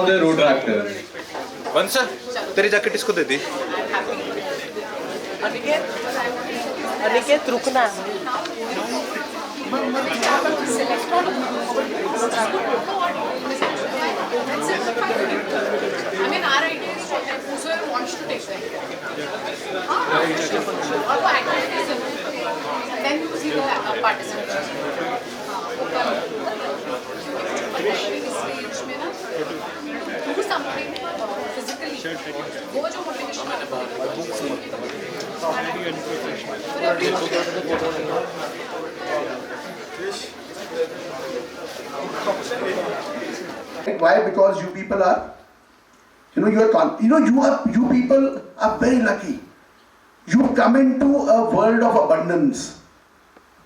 the road tractor. वंशा तेरी jacket इसको दे दी. अनिकेत रुकना. I mean, our idea is that whosoever wants to take them. Although activities, then you see the participants. Stage में ना, do something physically. वो जो motivation Why? Because you people are, you people are very lucky. You come into a world of abundance.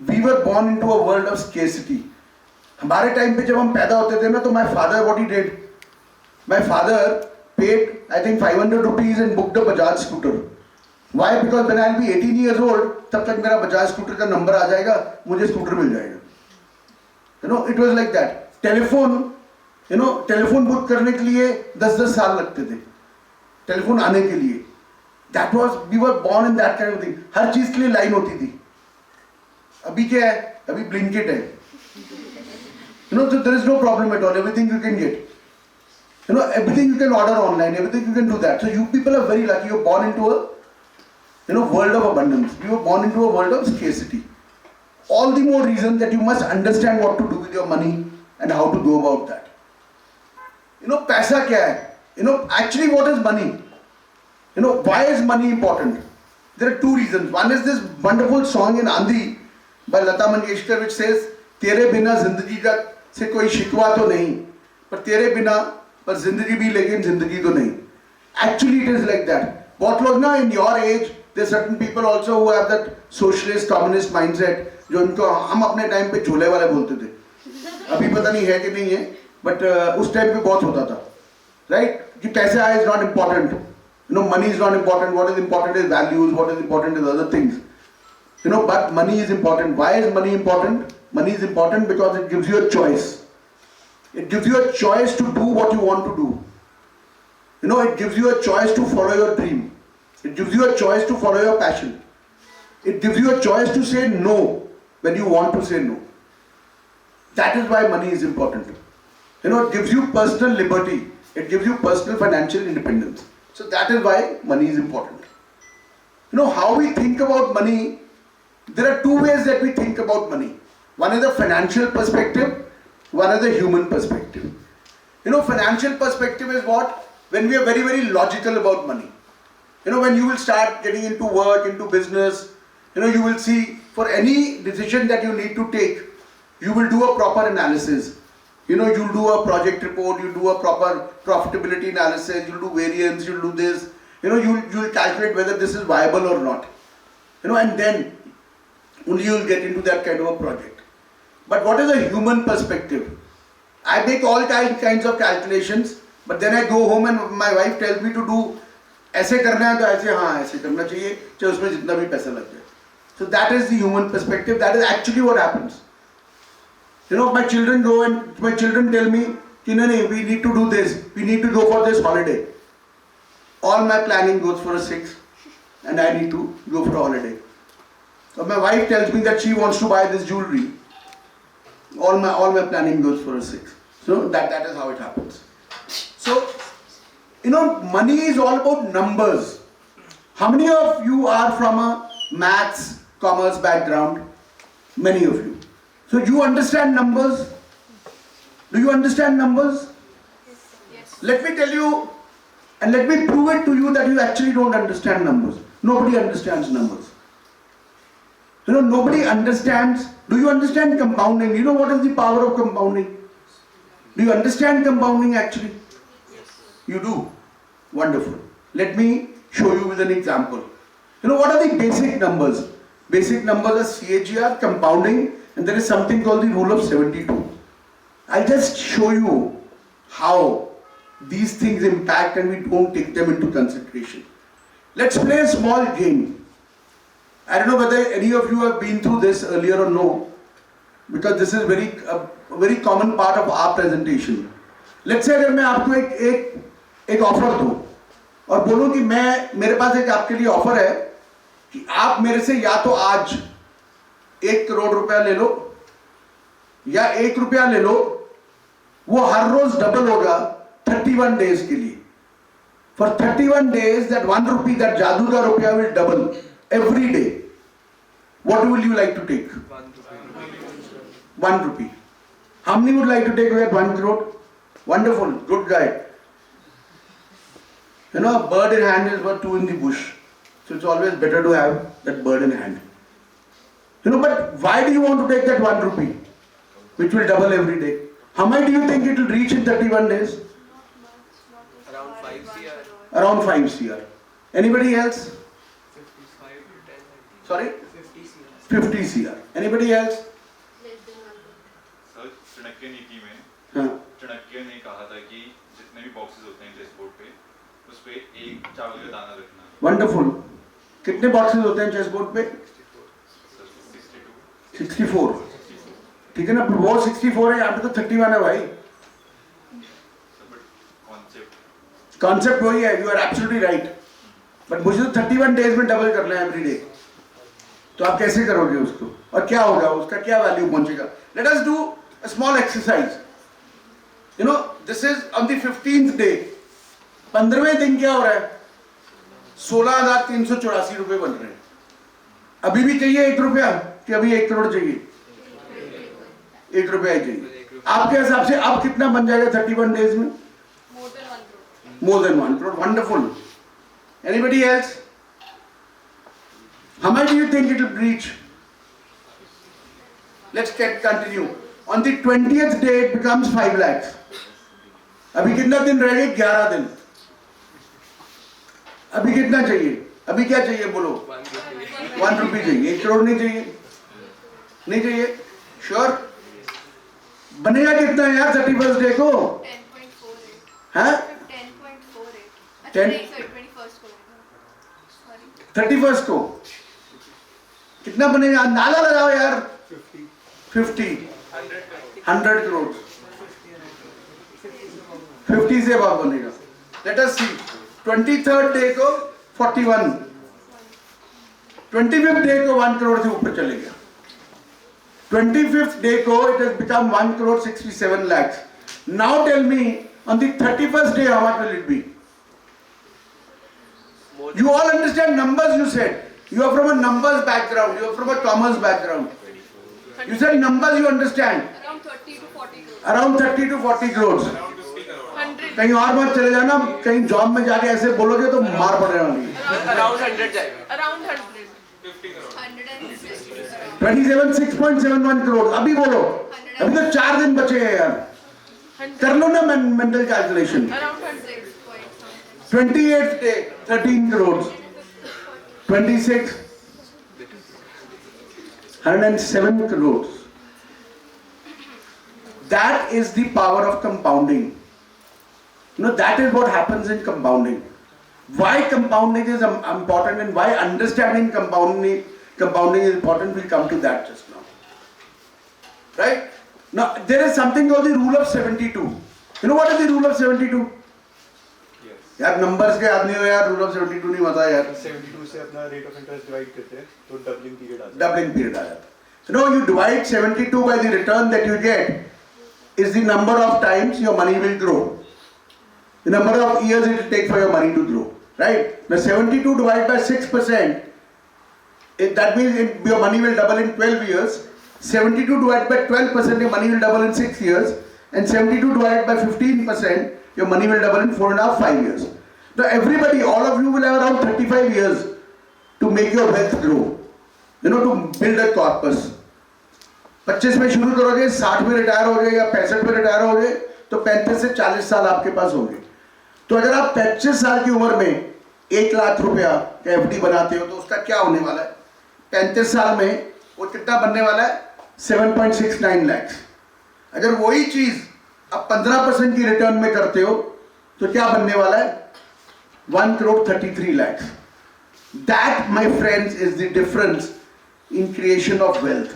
We were born into a world of scarcity. हमारे time पे जब हम पैदा होते थे ना, तो my father, what he did, my father paid I think 500 rupees and booked a Bajaj scooter. Why? Because when I'll be 18 years old, तब तक मेरा Bajaj scooter का नंबर आ जाएगा, मुझे स्कूटर मिल जाएगा. It was like that. Telephone book करने के लिए 10-10 साल लगते थे टेलीफोन आने के लिए. That was, we were born in that kind of thing. हर चीज के लिए लाइन होती थी. अभी क्या है? अभी ब्लिंकिट है. So there is no problem at all. Everything you can get. Everything you can order online. Everything you can do that. So you people are very lucky. You're born into a world of abundance. You were born into a world of scarcity. All the more reason that you must understand what to do with your money and how to go about that. पैसा क्या है? Actually what is money? Why is money important? There are two reasons. One is this wonderful song in Andhi by Lata Mangeshkar which says, तेरे बिना जिंदगी का से कोई शिकवा तो नहीं, पर तेरे बिना पर जिंदगी भी लेकिन जिंदगी तो नहीं. Actually it is like that. What लोग ना in your age, there are certain people also who have that socialist communist mindset, जो उनको हम अपने टाइम पे झोले वाले बोलते थे. अभी पता नहीं है कि नहीं है, but उस टाइम पे बहुत होता था, right? कि पैसा is not important, money is not important. What is important is values. What is important is other things, but money is important. Why is money important? Money is important because it gives you a choice. It gives you a choice to do what you want to do. It gives you a choice to follow your dream. It gives you a choice to follow your passion. It gives you a choice to say no when you want to say no. That is why money is important. It gives you personal liberty. It gives you personal financial independence. So that is why money is important. How we think about money, there are two ways that we think about money. One is the financial perspective, one is the human perspective. Financial perspective is what? When we are very, very logical about money. When you will start getting into work, into business, you will see for any decision that you need to take, you will do a proper analysis. You'll do a project report, you do a proper profitability analysis, you'll do variance, you'll do this, you'll calculate whether this is viable or not. And then only you'll get into that kind of a project. But what is a human perspective? I make all kinds of calculations, but then I go home and my wife tells me to do ऐसे करना है तो ऐसे हाँ ऐसे करना चाहिए चाहे उसमें जितना भी पैसा लग जाए. So that is the human perspective. That is actually what happens. My children go and my children tell me, "Kinani, we need to do this. We need to go for this holiday." All my planning goes for a 6, and I need to go for a holiday. So my wife tells me that she wants to buy this jewelry. All my planning goes for a 6. So that is how it happens. So money is all about numbers. How many of you are from a maths, commerce background? Many of you. So you understand numbers? Do you understand numbers? Yes. Let me tell you, and let me prove it to you that you actually don't understand numbers. Nobody understands numbers. Nobody understands. Do you understand compounding? You know what is the power of compounding? Do you understand compounding actually? Yes. You do? Wonderful. Let me show you with an example. What are the basic numbers? Basic numbers are CAGR, compounding, and there is something called the rule of 72. I'll just show you how these things impact and we don't take them into consideration. Let's play a small game. I don't know whether any of you have been through this earlier or no, because this is a very common part of our presentation. Let's say अगर मैं आपको एक offer दूं और बोलूं कि मेरे पास एक आपके लिए ऑफर है कि आप मेरे से या तो आज 1 करोड़ रुपया ले लो या 1 रुपया ले लो, वो हर रोज डबल होगा 31 डेज के लिए. For 31 days that 1 rupee, that जादू का रुपया will double every day. What will you like to take? 1 rupee. How many would like to take away 1 crore? Wonderful, good guy. You know, a bird in hand is worth 2 in the bush. So it's always better to have that bird in hand. You know, but why do you want to take that 1 rupee, which will double every day? How much do you think it will reach in 31 days? Around 5 CR. Around 5 CR. Anybody else? 55 to 10. Sorry? 50 CR. 50 CR. Anybody else? Sir Chanakya नीति में हाँ. चाणक्य ने कहा था कि जितने भी boxes होते हैं चेस बोर्ड पे उस पे एक चावल का दाना रखना. Wonderful. कितने बॉक्सेस होते हैं चेस बोर्ड पे? 64. ठीक है ना, वो 64 है, यहाँ पे तो 31 है भाई. कॉन्सेप्ट वही है, you are absolutely right. But मुझे तो 31 डेज में डबल करना है एवरी डे. तो आप कैसे करोगे उसको और क्या होगा, उसका क्या वैल्यू पहुंचेगा? Let us do a small exercise. You know, this is on the 15th day. 15वें दिन क्या हो रहा है? 16,384 रुपए बन रहे हैं. अभी भी चाहिए 1 रुपया कि अभी 1 करोड़ चाहिए? 1 रुपया ही चाहिए. आपके हिसाब से अब कितना बन जाएगा 31 डेज में? More than 1 crore. Wonderful. Anybody else? How much do you think it will reach? Let's continue. On the 20th day it becomes 5 lakhs. अभी कितना दिन रह गए? 11 दिन. अभी कितना चाहिए? अभी क्या चाहिए बोलो? 1 रुपी चाहिए. 1 करोड़ नहीं चाहिए? नहीं चाहिए? श्योर? बनेगा कितना यार 31st डे को? 10.48. हाँ? 10.48. 10? 21st को. Sorry. 31st को कितना बनेगा? अंदाजा लगाओ यार. 50. 100 करोड़. 50 से अब बनेगा. लेट अस सी. 23rd डे को 41. 25th डे को 1 करोड़ से ऊपर चले गया. 25th day को it has become 1 crore 67 lakhs. Now tell me on the 31st day how much will it be? You all understand numbers, you said. You are from a numbers background. You are from a commerce background. You said numbers you understand. Around 30 to 40 crores. Around 30 to 40 crores. 100. कहीं और मत चले जाना. कहीं job में जाके ऐसे बोलोगे तो मार पड़ने वाली है. Around 100 जाएगा. Around 100. 106. 26.71 करोड़. अभी बोलो. अभी तो 4 दिन बचे हैं यार. कर लो ना mental calculation. Around 106. 28th day 13 crores. 26 107 crores. That is the power of compounding. You know, that is what happens in compounding. Why compounding is important and why understanding compounding is important, we'll come to that just now. Right? Now, there is something called the rule of 72. You know what is the rule of 72? यार numbers के याद नहीं हो यार. Rule of 72 नहीं पता यार. 72 से अपना रेट ऑफ इंटरेस्ट डिवाइड करते हैं तो डबलिंग पीरियड आता है. Doubling period आ जाता है. So now you divide 72 by the return that you get is the number of times your money will grow. The number of years it will take for your money to grow. Right? Now 72 divided by 6%, that means your money will double in 12 years. 72 divided by 12%, your money will double in 6 years. And 72 divided by 15%, your money will double in 4.5, 5 years. Now everybody, all of you will have around 35 years to make your wealth grow. You know, to build a corpus. 25 में शुरू करोगे, 60 में retire हो गए या 65 में retire हो गए तो 35 से 40 साल आपके पास होंगे. तो अगर आप 25 साल की उम्र में 1 लाख रुपया का एफडी बनाते हो तो उसका क्या होने वाला है? 35 साल में वो कितना बनने वाला है? 7.69 lakhs. अगर वही चीज आप 15% की रिटर्न में करते हो तो क्या बनने वाला है? 1 crore 33 lakhs. That, my friends, is the difference in creation of wealth.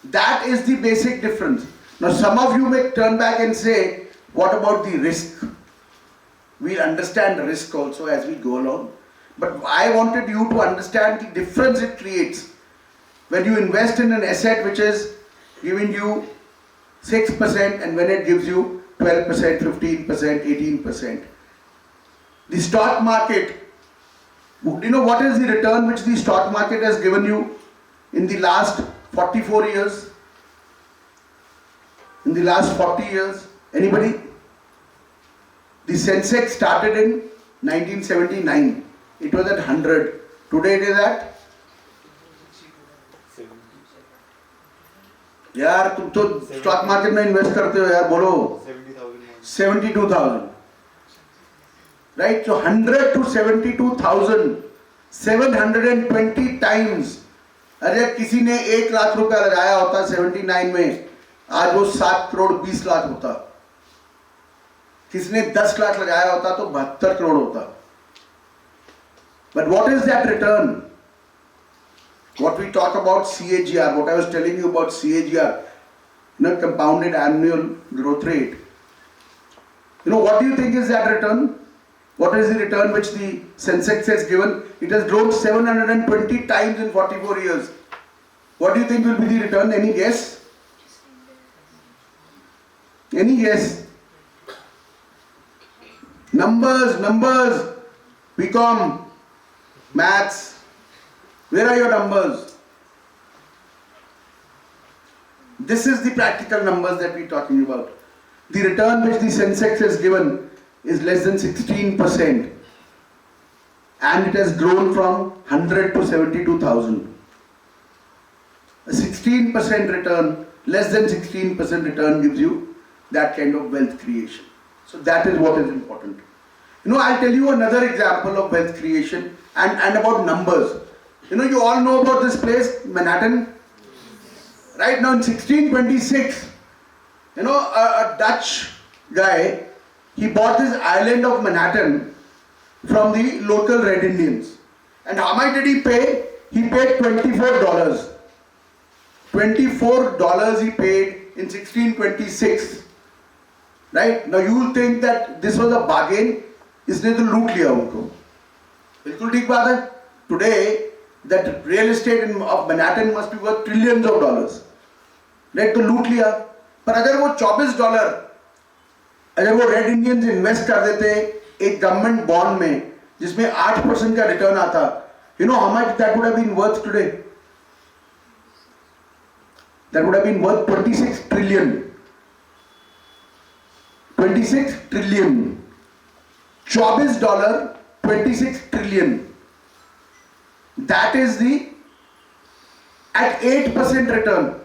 That is the basic difference. Now some of you may turn back and say what about the risk? We'll understand the risk also as we go along. But I wanted you to understand the difference it creates when you invest in an asset which is giving you 6% and when it gives you 12%, 15%, 18%. The stock market, you know what is the return which the stock market has given you in the last 44 years? In the last 40 years? Anybody? The Sensex started in 1979. It was at 100. Today it is at? यार तुम तो stock market में invest करते हो यार, बोलो 72,000. Right? So 100 to 72,000, 720 times. अरे किसी ने 1 लाख रुपया लगाया होता 79 में, आज वो 7 करोड़ 20 लाख होता. किसी ने 10 लाख लगाया होता तो 72 करोड़ होता. But what is that return? What we talk about CAGR, what I was telling you about CAGR, compounded annual growth rate. What do you think is that return? What is the return which the Sensex has given? It has grown 720 times in 44 years. What do you think will be the return? Any guess? Any guess? Numbers, BCom, maths. Where are your numbers? This is the practical numbers that we're talking about. The return which the Sensex has given is less than 16%. And it has grown from 100 to 72,000. A 16% return, less than 16% return gives you that kind of wealth creation. So that is what is important. I'll tell you another example of wealth creation and about numbers. You all know about this place, Manhattan. Right now in 1626, a Dutch guy, he bought this island of Manhattan from the local Red Indians. And how much did he pay? He paid $24. $24 he paid in 1626. Right? Now you will think that this was a bargain. इसने तो लूट लिया उनको. बिल्कुल ठीक बात है. Today, that real estate of Manhattan must be worth trillions of dollars. Right? तो लूट लिया. पर अगर वो $24, अगर वो रेड इंडियंस इन्वेस्ट कर देते एक गवर्नमेंट बॉन्ड में जिसमें 8% का रिटर्न आता, how much that would have been worth today? That would have been worth 26 trillion. 26 trillion. $24, 26 trillion. That is at 8% return.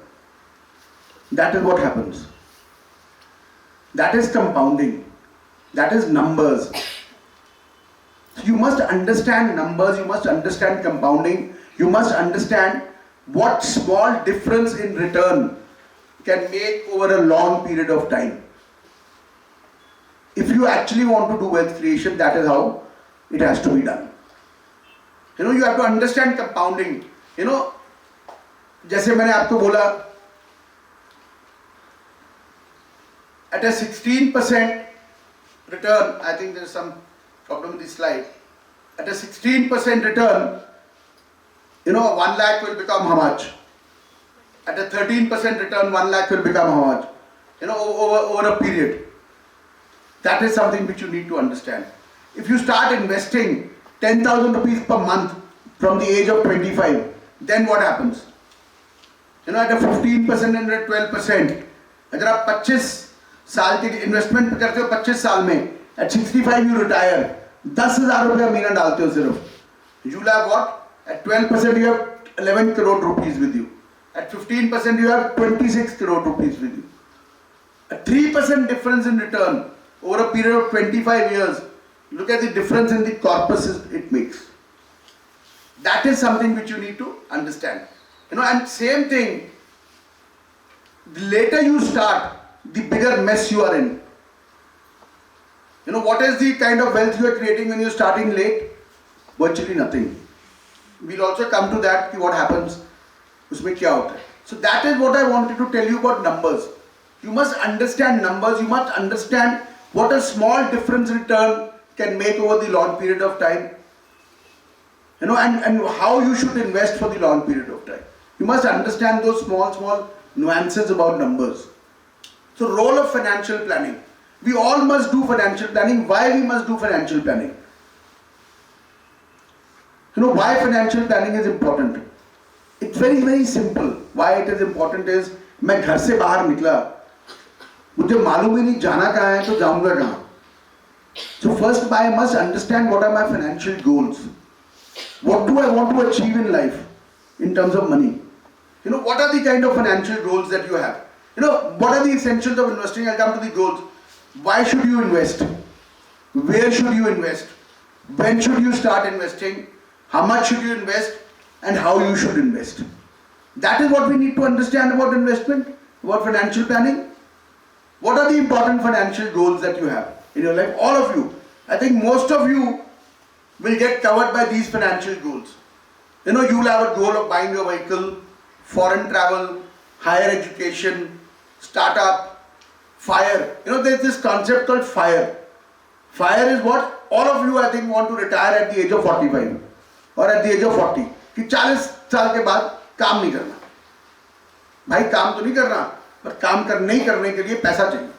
That is what happens. That is compounding. That is numbers. So you must understand numbers, you must understand compounding, you must understand what small difference in return can make over a long period of time. If you actually want to do wealth creation, that is how it has to be done. You have to understand compounding. जैसे मैंने आपको बोला, at a 16% return, I think there is some problem with this slide. At a 16% return, 1 lakh will become how much? At a 13% return, 1 lakh will become how much? Over a period. That is something which you need to understand. If you start investing 10,000 rupees per month from the age of 25, then what happens? At a 15% and at 12%, अगर आप 25 साल की investment करते हो 25 साल में, at 65 you retire, 10,000 रुपया महीना डालते हो सिर्फ. You will have what? At 12% you have 11 crore rupees with you. At 15% you have 26 crore rupees with you. A 3% difference in return over a period of 25 years. Look at the difference in the corpuses it makes. That is something which you need to understand. And same thing, the later you start, the bigger mess you are in. What is the kind of wealth you are creating when you are starting late? Virtually nothing. We'll also come to that, what happens, उसमें क्या होता है. So that is what I wanted to tell you about numbers. You must understand numbers. You must understand what a small difference return can make over the long period of time. You know, and how you should invest for the long period of time. You must understand those small nuances about numbers. So role of financial planning. We all must do financial planning. Why we must do financial planning? You know why financial planning is important? It's very, very simple. Why it is important is, मैं घर से बाहर निकला, मुझे मालूम ही नहीं जाना कहाँ है तो जाऊँगा कहाँ. So first I must understand what are my financial goals. What do I want to achieve in life in terms of money? You know, what are the kind of financial goals that you have? You know, what are the essentials of investing? I'll come to the goals. Why should you invest? Where should you invest? When should you start investing? How much should you invest? And how you should invest. That is what we need to understand about investment, about financial planning. What are the important financial goals that you have in your life? All of you. I think most of you will get covered by these financial goals. You know, you will have a goal of buying a vehicle, foreign travel, higher education, startup, fire. You know, there's this concept called fire. Fire is what all of you, I think, want to retire at the age of 45 or at the age of 40. कि 40 साल के बाद काम नहीं करना. भाई काम तो नहीं करना, पर काम नहीं करने के लिए पैसा चाहिए.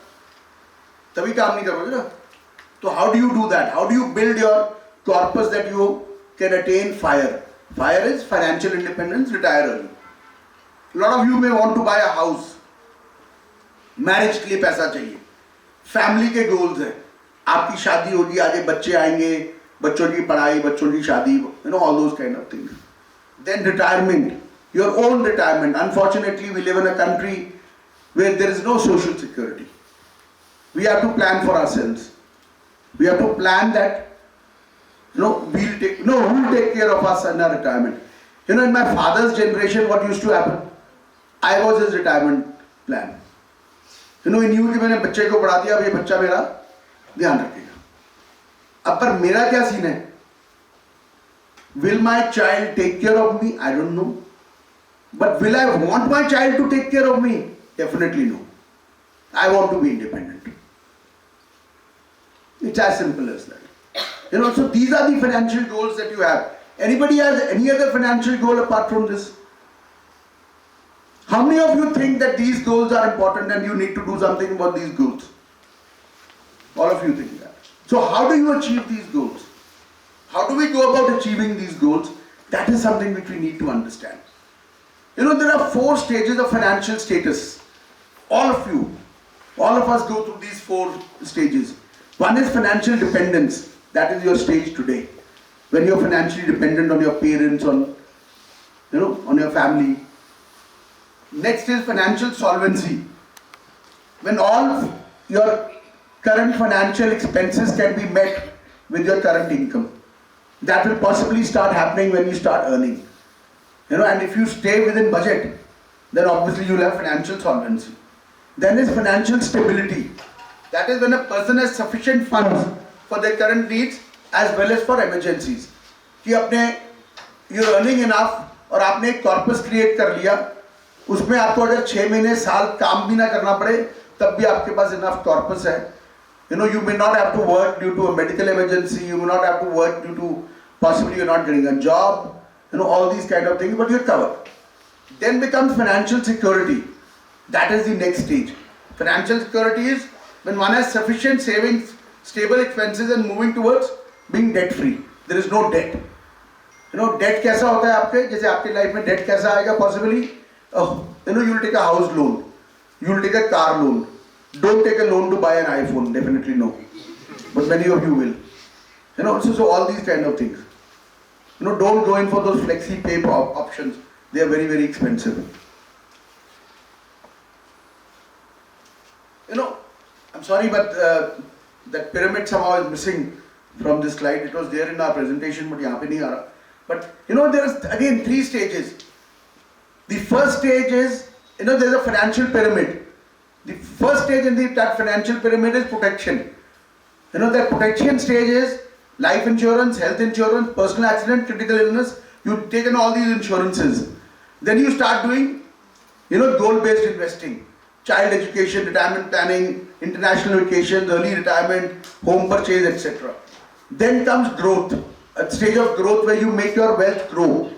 तभी काम नहीं करोगे ना. So how do you do that? How do you build your corpus that you can attain fire? Fire is financial independence, retire early. A lot of you may want to buy a house. Marriage के लिए पैसा चाहिए. Family के goals हैं. आपकी शादी होगी, आगे बच्चे आएंगे, बच्चों की पढ़ाई, बच्चों की शादी, you know, all those kind of things. Then retirement, your own retirement. Unfortunately, we live in a country where there is no social security. We have to plan for ourselves. We have to plan that, you know, who will take care of us in our retirement. You know, in my father's generation, what used to happen? I was his retirement plan. You know, he knew कि मैंने बच्चे को पढ़ा दिया, अब ये बच्चा मेरा ध्यान रखेगा. अब पर मेरा क्या सीन है? Will my child take care of me? I don't know. But will I want my child to take care of me? Definitely no. I want to be independent. It's as simple as that. You know, so these are the financial goals that you have. Anybody has any other financial goal apart from this? How many of you think that these goals are important and you need to do something about these goals? All of you think that. So how do you achieve these goals? How do we go about achieving these goals? That is something which we need to understand. You know, there are 4 stages of financial status. All of you, all of us go through these 4 stages. One is financial dependence. That is your stage today. When you're financially dependent on your parents, on your family. Next is financial solvency. When all your current financial expenses can be met with your current income. That will possibly start happening when you start earning. You know, and if you stay within budget, then obviously you will have financial solvency. Then is financial stability. That is when a person has sufficient funds for their current needs as well as for emergencies. कि you're earning enough और आपने एक corpus create कर लिया, उसमें आपको अगर 6 महीने साल काम भी ना करना पड़े, तब भी आपके पास enough corpus है. You know, you may not have to work due to a medical emergency, you may not have to work due to possibly you're not getting a job, you know, all these kind of things, but you're covered. Then becomes financial security. That is the next stage. Financial security is when one has sufficient savings, stable expenses and moving towards being debt free. There is no debt. You know, debt कैसा होता है आपके, जैसे आपके life में debt कैसा आएगा possibly, you know, you will take a house loan, you will take a car loan. Don't take a loan to buy an iPhone, definitely no. But many of you will. You know, so all these kind of things. You know, don't go in for those flexi pay options. They are very, very expensive. You know, I'm sorry, but that pyramid somehow is missing from this slide. It was there in our presentation, but yahan pe nahi aa raha. But you know, there is again 3 stages. The first stage is, you know, there is a financial pyramid. The first stage in that financial pyramid is protection. You know, the protection stage is life insurance, health insurance, personal accident, critical illness. You've taken all these insurances. Then you start doing, you know, goal-based investing. child education, retirement planning, international vacations, early retirement, home purchase, etc. Then comes growth, a stage of growth where you make your wealth grow.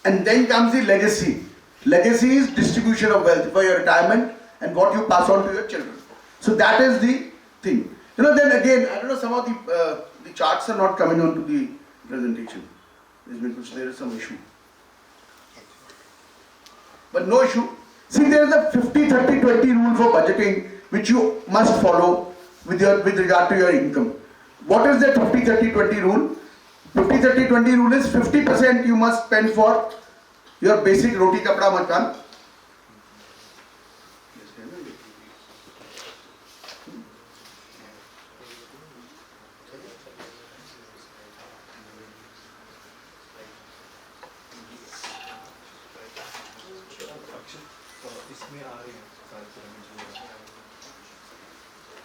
And then comes the legacy. Legacy is distribution of wealth for your retirement and what you pass on to your children. So that is the thing. You know, then again, I don't know, some of the charts are not coming onto the presentation. There is some issue. But no issue. See, there is a 50-30-20 rule for budgeting which you must follow with regard to your income. What is that 50-30-20 rule? 50-30-20 rule is 50% you must spend for your basic roti kapda makan.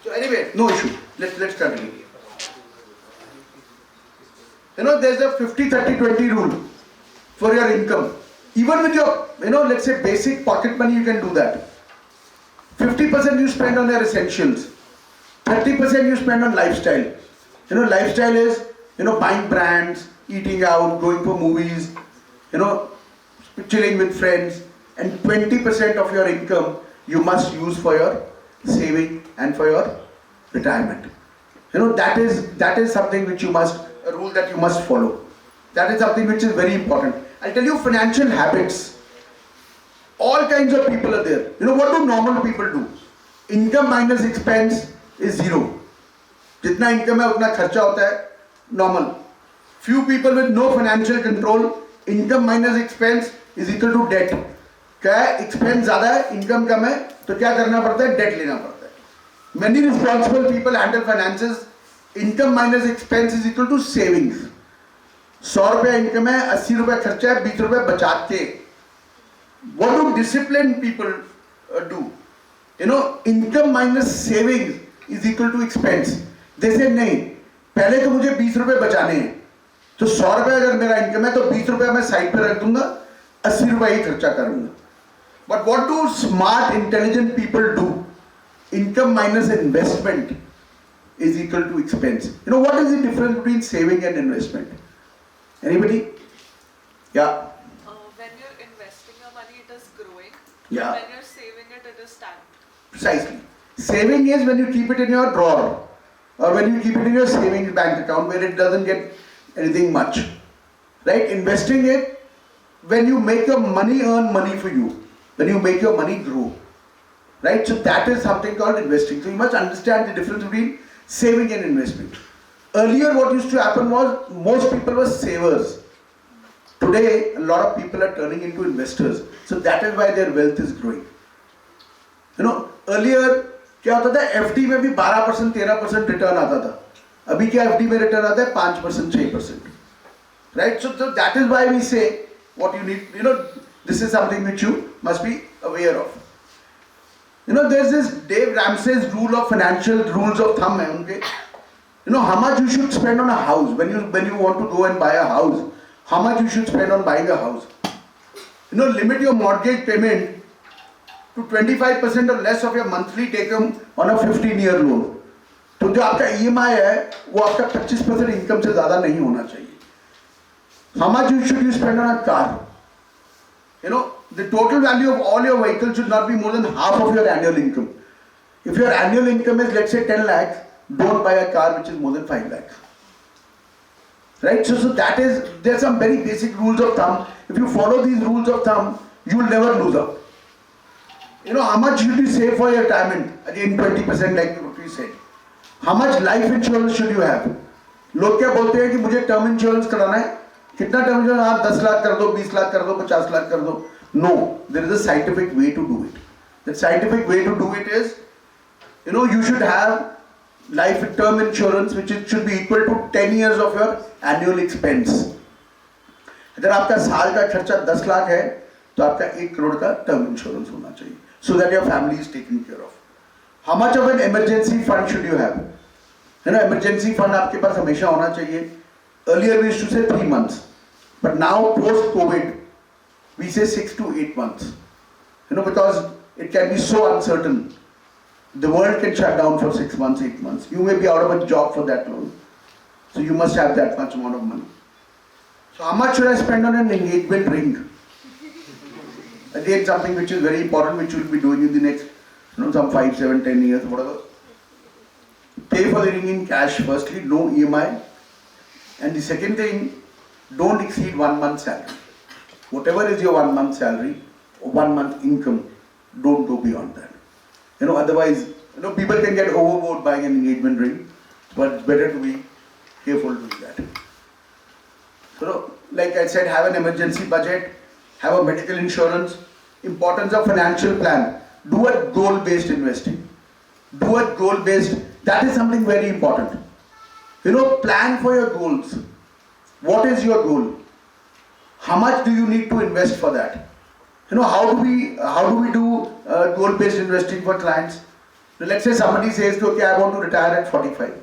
So anyway, no issue. Let's continue. You know, there's a 50-30-20 rule for your income. Even with your, you know, let's say basic pocket money, you can do that. 50% you spend on your essentials. 30% you spend on lifestyle. You know, lifestyle is, you know, buying brands, eating out, going for movies, you know, chilling with friends. And 20% of your income you must use for your saving and for your retirement. You know, that is something which you must, a rule that you must follow. That is something which is very important. I'll tell you, financial habits. All kinds of people are there. You know, what do normal people do? Income minus expense is zero. Jitna income hai, utna kharcha hota hai, normal. Few people with no financial control, income minus expense is equal to debt. क्या है, expense ज़्यादा है, income कम है, तो क्या करना पड़ता है, debt लेना पड़ता है. Many responsible people handle finances. Income minus expense is equal to savings. 100 रुपया income है, 80 रुपया खर्चा है, 20 रुपया बचाते. What do disciplined people do? You know, income minus savings is equal to expense. They say नहीं, पहले तो मुझे 20 रुपये बचाने हैं, तो 100 रुपया अगर मेरा income है, तो 20 रुपया मैं साइड पे रख दूंगा, 80 रुपया ही खर्चा करूंगा. But what do smart, intelligent people do? Income minus investment is equal to expense. You know, what is the difference between saving and investment? Anybody? Yeah. When you're investing your money, it is growing. Yeah. When you're saving it, it is stagnant. Precisely. Saving is when you keep it in your drawer, or when you keep it in your savings bank account where it doesn't get anything much. Right? Investing it when you make your money earn money for you. When you make your money grow. Right? So that is something called investing. So you must understand the difference between saving and investment. Earlier what used to happen was most people were savers. Today a lot of people are turning into investors. So that is why their wealth is growing. You know, earlier क्या होता था, FD में भी 12% 13% return आता था. अभी क्या FD में रिटर्न आता है 5% 6%. Right? So that is why we say what you need, you know, this is something which you must be aware of. You know, there's this Dave Ramsey's rule of financial rules of thumb. Okay? You know, how much you should spend on a house. When you want to go and buy a house, how much you should spend on buying a house. You know, limit your mortgage payment to 25% or less of your monthly take home on a 15-year loan. तो जो आपका EMI है, वो आपका 25% income से ज़्यादा नहीं होना चाहिए. How much should you spend on a car? You know, the total value of all your vehicles should not be more than half of your annual income. If your annual income is, let's say, 10 lakhs, don't buy a car which is more than 5 lakhs. Right? So that is, there are some very basic rules of thumb. If you follow these rules of thumb, you will never lose out. You know, how much should you save for your retirement? Again, 20% like what we said. How much life insurance should you have? लोग क्या बोलते हैं कि मुझे term insurance कराना है. कितना term insurance? आप 10 लाख कर दो, 20 लाख कर दो, 50 लाख कर दो. No, there is a scientific way to do it. The scientific way to do it is, you know, you should have life term insurance which should be equal to 10 years of your annual expense. अगर आपका साल का खर्चा 10 लाख है, तो आपका 1 करोड़ का term insurance होना चाहिए, so that your family is taken care of. How much of an emergency fund should you have? You know, emergency fund आपके पास हमेशा होना चाहिए. Earlier we used to say 3 months, but now post COVID we say 6 to 8 months. You know, because it can be so uncertain. The world can shut down for 6 months, 8 months. You may be out of a job for that long. So you must have that much amount of money. So how much should I spend on an engagement ring? Again, something which is very important, which you will be doing in the next, some 5, 7, 10 years, whatever. Pay for the ring in cash firstly, no EMI. And the second thing, don't exceed 1 month's salary. Whatever is your 1 month salary, or 1 month income, don't go beyond that. Otherwise, people can get overboard buying an engagement ring, but it's better to be careful doing that. So, like I said, have an emergency budget, have a medical insurance, importance of financial plan, do a goal-based investing. Do a goal-based, that is something very important. Plan for your goals. What is your goal? How much do you need to invest for that? How do we do goal-based investing for clients? Let's say somebody says, okay, I want to retire at 45.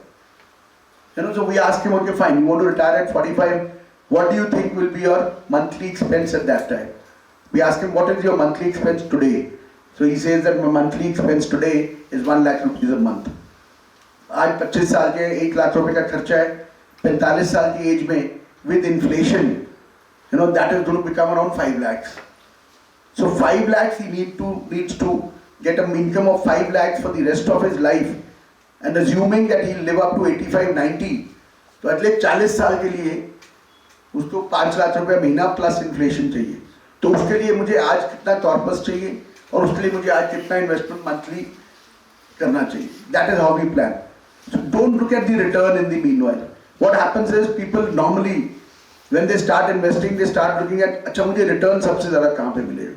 So we ask him, okay, fine, you want to retire at 45, what do you think will be your monthly expense at that time? We ask him, what is your monthly expense today? So he says that my monthly expense today is 1 lakh rupees a month. आज 25 साल के 1 लाख रुपए का खर्चा है, 45 साल की as में with inflation, that is going to become around 5 lakhs. So 5 lakhs he needs to get an income of 5 lakhs for the rest of his life, and assuming that he'll live up to 85, 90, तो अगले 40 साल के लिए उसको 5 लाख रुपए महीना plus inflation चाहिए. तो उसके लिए मुझे आज कितना कॉर्पस चाहिए और उसके लिए मुझे आज कितना इन्वेस्टमेंट मंथली करना चाहिए. That is how we plan. So don't look at the return in the meanwhile. What happens is people normally, when they start investing, they start looking at, अच्छा मुझे return सबसे ज़्यादा कहाँ पे मिलेगा?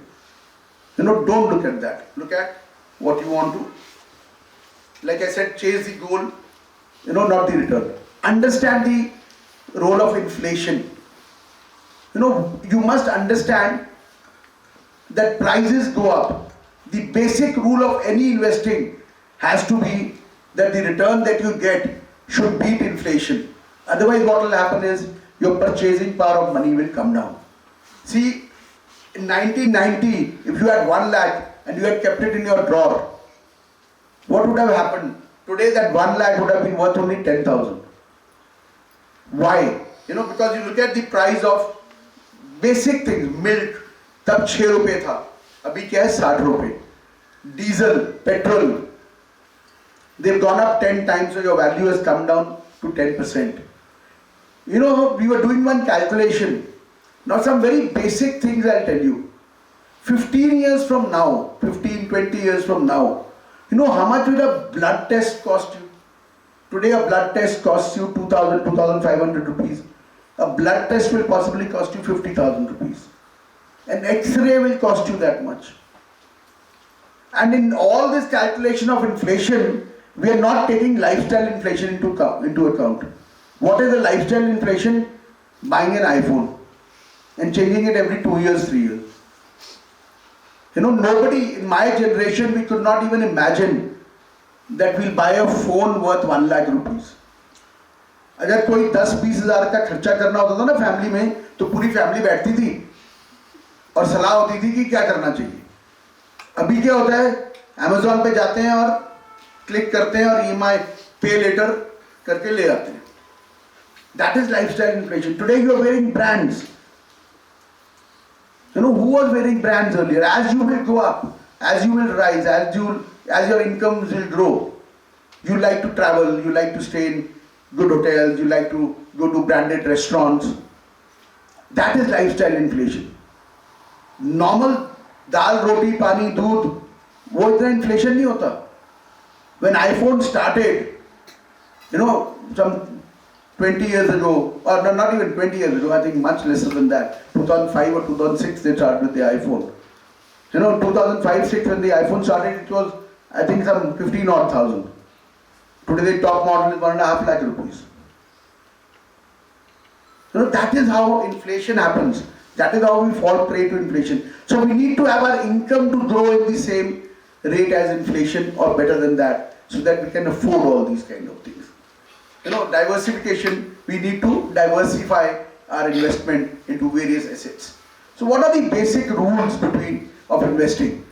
Don't look at that. Look at what you want to. Like I said, chase the goal, not the return. Understand the role of inflation. You must understand that prices go up. The basic rule of any investing has to be that the return that you get should beat inflation. Otherwise, what will happen is your purchasing power of money will come down. See, in 1990, if you had 1 lakh and you had kept it in your drawer, what would have happened? Today that 1 lakh would have been worth only 10,000. Why? Because you look at the price of basic things, milk, तब 6 रुपए था, अभी क्या है 60 रुपए. Diesel, petrol, they've gone up 10 times, so your value has come down to 10%. We were doing one calculation. Now some very basic things I'll tell you. 15 years from now, 15, 20 years from now, how much will a blood test cost you? Today a blood test costs you 2,000, 2,500 rupees. A blood test will possibly cost you 50,000 rupees. An X-ray will cost you that much. And in all this calculation of inflation, we are not taking lifestyle inflation into account. What is the lifestyle inflation? Buying an iPhone and changing it every 2 years, 3 years. Nobody in my generation, we could not even imagine that we'll buy a phone worth 1 lakh rupees. अगर कोई 10-20 हज़ार का खर्चा करना होता था ना family में, तो पूरी फैमिली बैठती थी और सलाह होती थी कि क्या करना चाहिए. अभी क्या होता है, अमेज़ॉन पे जाते हैं और क्लिक करते हैं और EMI पे लेटर करके ले आते हैं. That is lifestyle inflation. Today you are wearing brands. Who was wearing brands earlier? As you will go up, as you will rise, as your incomes will grow, you like to travel, you like to stay in good hotels, you like to go to branded restaurants. That is lifestyle inflation. Normal dal, roti, pani, दूध, वो इतना inflation नहीं होता. When iPhone started, some 20 years ago, or not even 20 years ago, I think much lesser than that, 2005 or 2006 they started with the iPhone. 2005-06 when the iPhone started, it was, I think, some 15 odd thousand. Today the top model is 1.5 lakh rupees. That is how inflation happens. That is how we fall prey to inflation. So we need to have our income to grow in the same rate as inflation or better than that, so that we can afford all these kind of things. Diversification, we need to diversify our investment into various assets. So what are the basic rules of investing?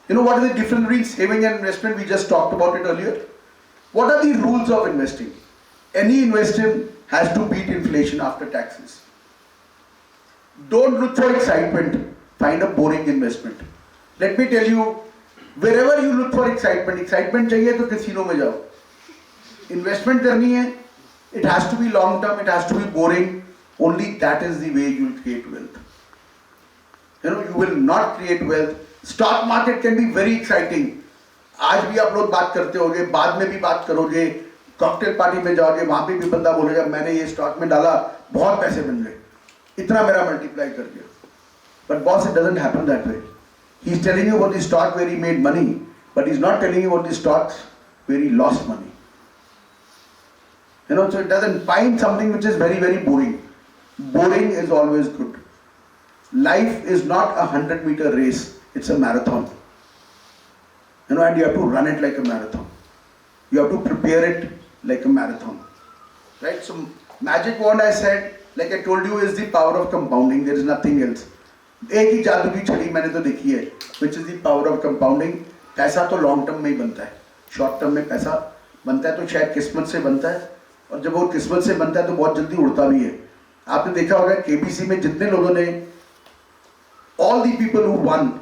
You know what is the difference between saving and investment? We just talked about it earlier. What are the rules of investing? Any investor has to beat inflation after taxes. Don't look for excitement. Find a boring investment. Let me tell you, wherever you look for excitement चाहिए तो casino में जाओ. Investment करनी है, it has to be long term, it has to be boring. Only that is the way you will create wealth. You know, you will not create wealth. Stock market can be very exciting. आज भी आप लोग बात करते होंगे, बाद में भी बात करोगे, कॉकटेल पार्टी में जाओगे, वहां पे भी बंदा बोलेगा मैंने ये स्टॉक में डाला, बहुत पैसे बन गए, इतना मेरा मल्टीप्लाई कर दिया. But boss, it doesn't happen that way. He's telling you about the stock where he made money, but he's not telling you about the stocks where he lost money. You know, so it doesn't find something which is very, very boring. Boring is always good. Life is not a 100-meter race, it's a marathon. You know, and you have to run it like a marathon. You have to prepare it like a marathon. Right? So, magic wand, I said, like I told you, is the power of compounding. There is nothing else. एक ही जादू की छड़ी मैंने तो देखी है, which is the power of compounding. पैसा तो लॉन्ग टर्म में ही बनता है, शॉर्ट टर्म में पैसा बनता है तो शायद किस्मत से बनता है, और जब वो किस्मत से बनता है तो बहुत जल्दी उड़ता भी है. आपने देखा होगा केबीसी में जितने लोगों ने, all the people who won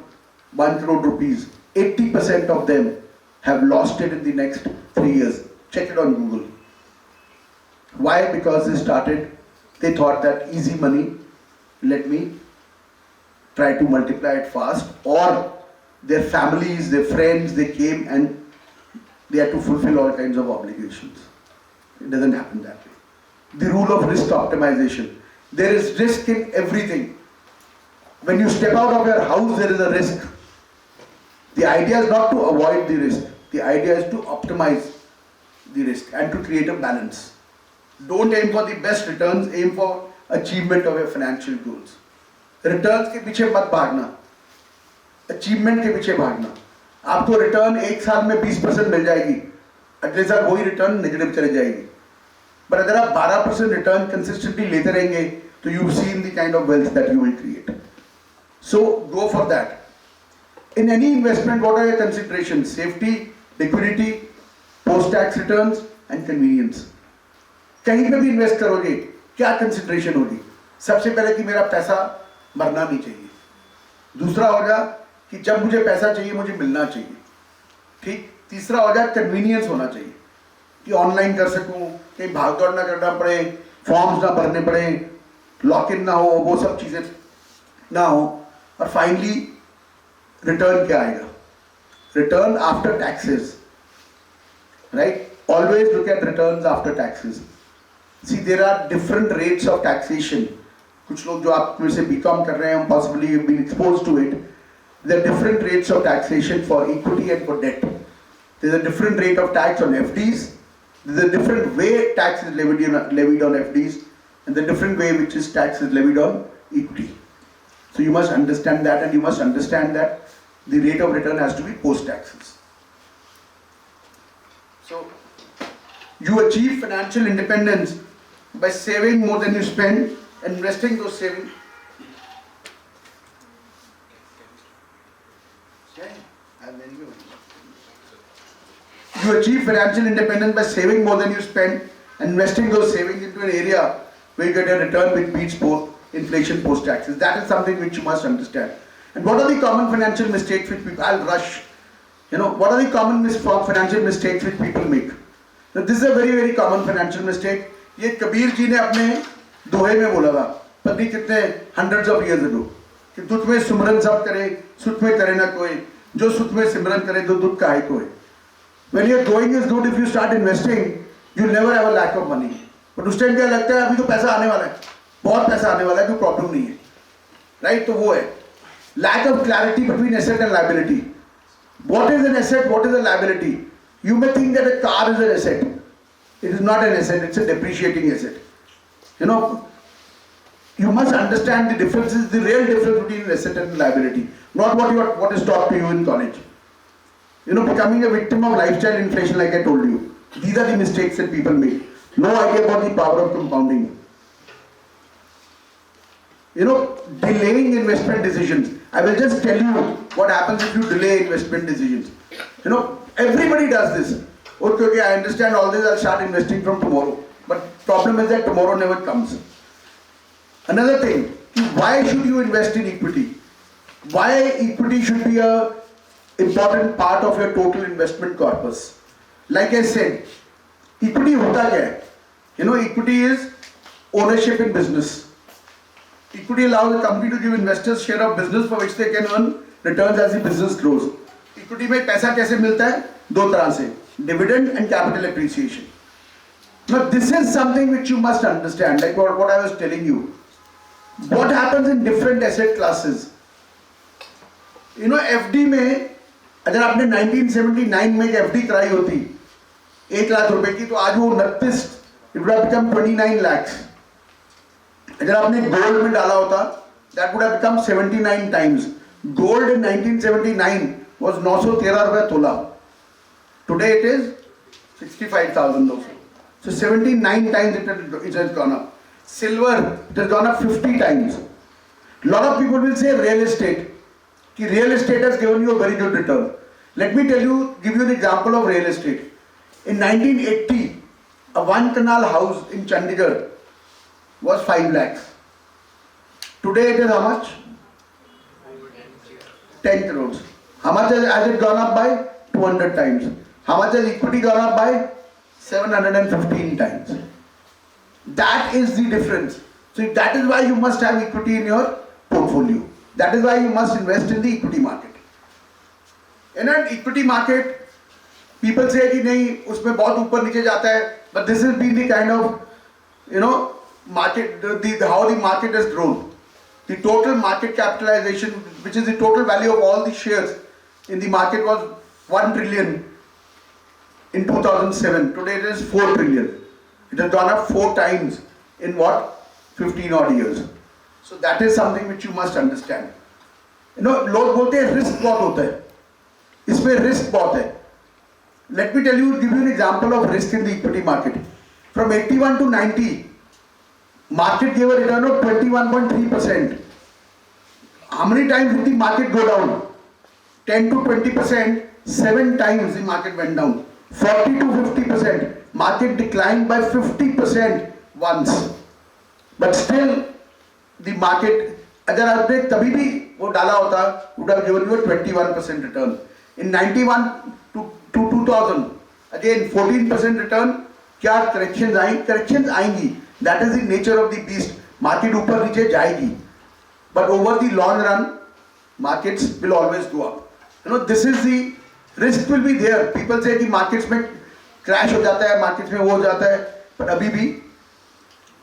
1 crore rupees, 80% of them have lost it in the next 3 years. Check it on Google. Why? Because they thought that easy money, let me try to multiply it fast, or their families, their friends, they came and they had to fulfill all kinds of obligations. It doesn't happen that way. The rule of risk optimization. There is risk in everything. When you step out of your house, there is a risk. The idea is not to avoid the risk. The idea is to optimize the risk and to create a balance. Don't aim for the best returns, aim for achievement of your financial goals. Returns के पीछे मत भागना, achievement के पीछे भागना. आपको return एक साल में 20% मिल जाएगी, अगले साल वही रिटर्न नेगेटिव चले जाएगी. पर अगर आप 12% रिटर्न कंसिस्टेंटली लेते रहेंगे तो you've seen the kind of wealth that you will create. So go for that. In any investment, what are your considerations? Safety, liquidity, post-tax returns and convenience. कहीं पे भी इन्वेस्ट करोगे क्या कंसिडरेशन होगी? सबसे पहले कि मेरा पैसा मरना नहीं चाहिए. दूसरा होगा कि जब मुझे पैसा चाहिए मुझे मिलना चाहिए. ठीक. तीसरा होगा कन्वीनियंस होना चाहिए कि ऑनलाइन कर सकूं, कहीं भाग दौड़ ना करना पड़े, फॉर्म्स ना भरने पड़े, लॉक इन ना हो, वो सब चीजें ना हो. और फाइनली रिटर्न क्या आएगा? Return after taxes. Right? Always look at returns after taxes. See, there are different rates of taxation. कुछ लोग जो आप में से B.Com कर रहे हैं, possibly you've been exposed to it. There are different rates of taxation for equity and for debt. There's a different rate of tax on FDs. There's a different way tax is levied on FDs, and the different way which is tax is levied on equity. So you must understand that, and you must understand that the rate of return has to be post taxes. So you achieve financial independence by saving more than you spend and investing those savings. You achieve financial independence by saving more than you spend and investing those savings into an area where you get a return which beats inflation post taxes. That is something which you must understand. And what are the common financial mistakes which people, I'll rush. You know, what are the common financial mistakes which people make? Now, this is a very, very common financial mistake. ये कबीर जी ने अपने दोहे में बोला था, पता कितने hundreds of years ago, कि दुख में सुमरन सब करे, सुख में करे ना कोई, जो सुख में सिमरन करे तो दुख काहे कोई. When your going is good, if you start investing, you'll never have a lack of money. But उस टाइम क्या लगता है अभी तो पैसा आने वाला है, बहुत पैसा आने वाला है, कोई प्रॉब्लम नहीं है. राइट? तो वो है lack of clarity between asset and liability. What is an asset? What is a liability? You may think that a car is an asset. It is not an asset, it's a depreciating asset. You know, you must understand the differences, the real difference between an asset and liability, not what is taught to you in college. You know, becoming a victim of lifestyle inflation, like I told you. These are the mistakes that people make. No idea about the power of compounding. delaying investment decisions. I will just tell you what happens if you delay investment decisions. Everybody does this. Okay, I understand all this, I'll start investing from tomorrow. But problem is that tomorrow never comes. Another thing, why should you invest in equity? Why equity should be a important part of your total investment corpus? Like I said, equity hota kya hai? Equity is ownership in business. Equity allows a company to give investors share of business for which they can earn returns as the business grows. Equity में पैसा कैसे मिलता है? दो तरह से, dividend and capital appreciation. Now this is something which you must understand, like what I was telling you. What happens in different asset classes? FD में अगर आपने 1979 में एक FD कराई होती 1 लाख रुपए की, तो आज वो 29, it would have become 29 lakhs. अगर आपने गोल्ड में डाला होता, that would have become 79 times. Gold in 1979 was 913 रुपए तोला. Today it is 65,000 also. So 79 times it has gone up. Silver, it has gone up 50 times. Lot of people will say real estate. Ki real estate has given you a very good return. Let me give you an example of real estate. In 1980, a 1 canal house in Chandigarh was 5 lakhs. Today it is how much? 10 crores. How much has it gone up by? 200 times. How much has equity gone up by? 715 times. That is the difference. So that is why you must have equity in your portfolio. That is why you must invest in the equity market. In an equity market, people say कि नहीं उसमें बहुत ऊपर नीचे जाता है, but this has been the kind of market, how the market has grown. The total market capitalization, which is the total value of all the shares in the market, was 1 trillion in 2007. Today it is 4 trillion. It has gone up 4 times in what? 15 odd years. So that is something which you must understand. लोग बोलते हैं risk बहुत होता है, इसमें risk बहुत है. Let me give you an example of risk in the equity market. From 81 to 90, market gave a return of 21.3%. How many times did the market go down? 10 to 20%, 7 times the market went down. 40 to 50%, market declined by 50% once. But still, the market, अगर आपने तभी भी वो डाला होता, would have given you a 21% return. In 91 to 2000, again 14% return. क्या corrections आई? Corrections आएंगी. That is the nature of the beast. Market ऊपर नीचे जाएगी. But over the long run, markets will always go up. This is the risk will be there. People say कि markets में crash हो जाता है, markets में वो हो जाता है, but अभी भी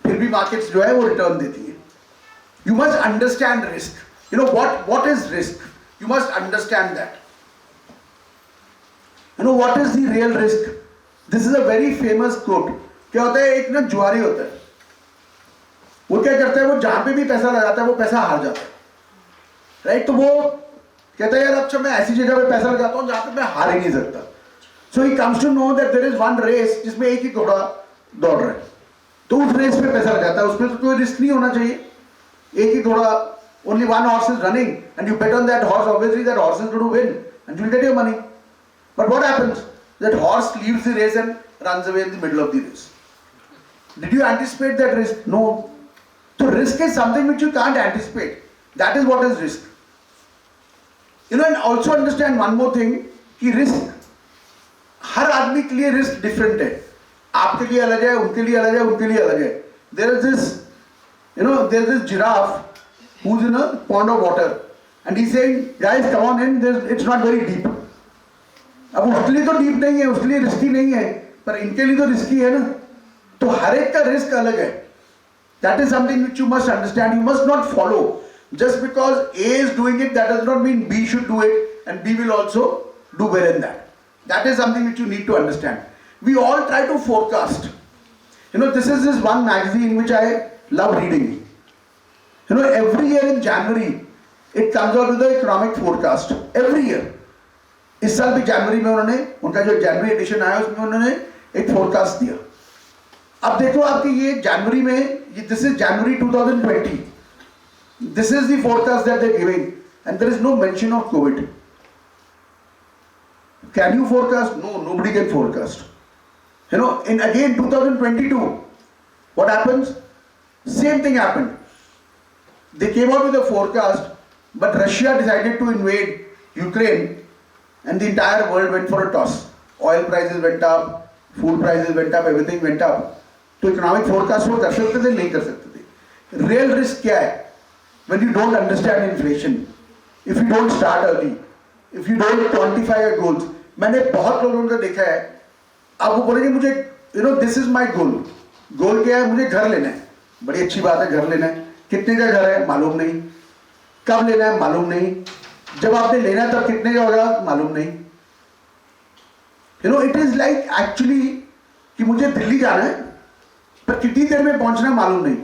फिर भी markets जो है वो return देती है. You must understand risk. What is risk? You must understand that. What is the real risk? This is a very famous quote. क्या होता है, एक ना जुआरी होता है, वो क्या करता है, वो जहां पे भी पैसा लगाता है वो पैसा हार जाता है, राइट? तो वो कहता है यार अब मैं ऐसी जगह पे पैसा लगाता हूँ जहां पे मैं हार ही नहीं सकता. So he comes to know that there is one race जिसमें एक ही घोड़ा दौड़ रहा है, तो उस रेस पे पैसा लगाता है. उसमें तो कोई रिस्क नहीं होना चाहिए. एक ही घोड़ा, only one horse is running and you bet on that horse, obviously that horse is going to win and you will get your money. But what happens? That horse leaves the race and runs away in the middle of the race. Did you anticipate that risk? No. So risk is something which you can't anticipate. That is what is risk. And also understand one more thing, कि risk हर आदमी के लिए risk different है. आपके लिए अलग है, उनके लिए अलग है, उनके लिए अलग है. There is this giraffe who's in a pond of water and he's saying, guys come on in, it's not very deep. अब उसके लिए तो डीप नहीं है, उसके लिए रिस्की नहीं है, पर इनके लिए तो रिस्की है ना. तो हर एक का रिस्क अलग है. That is something which you must understand. You must not follow. Just because A is doing it, that does not mean B should do it and B will also do well in that. That is something which you need to understand. We all try to forecast. This is this one magazine which I love reading. Every year in January, it comes out with the economic forecast. Every year. इस साल भी जनवरी में उन्होंने, उनका जो जनवरी addition आया उसमें उन्होंने एक फोरकास्ट दिया. अब देखो आपकी ये जनवरी में, this is January 2020. This is the forecast that they're giving, and there is no mention of COVID. Can you forecast? No, nobody can forecast. You know, in again 2022, what happens? Same thing happened. They came out with a forecast, but Russia decided to invade Ukraine, and the entire world went for a toss. Oil prices went up, food prices went up, everything went up. तो economic forecast वो कर सकते थे, नहीं कर सकते थे. Real risk क्या है? When you don't understand inflation, if you don't start early, if you don't quantify your goals. मैंने बहुत लोगों को देखा है, आप वो बोलेंगे मुझे this is my goal. गोल क्या है? मुझे घर लेना है. बड़ी अच्छी बात है, घर लेना है. कितने का घर है? मालूम नहीं. कब लेना है? मालूम नहीं. जब आपने लेना है तब कितने का होगा? मालूम नहीं. It is like actually कि मुझे दिल्ली जाना है, पर कितनी देर में पहुंचना मालूम नहीं.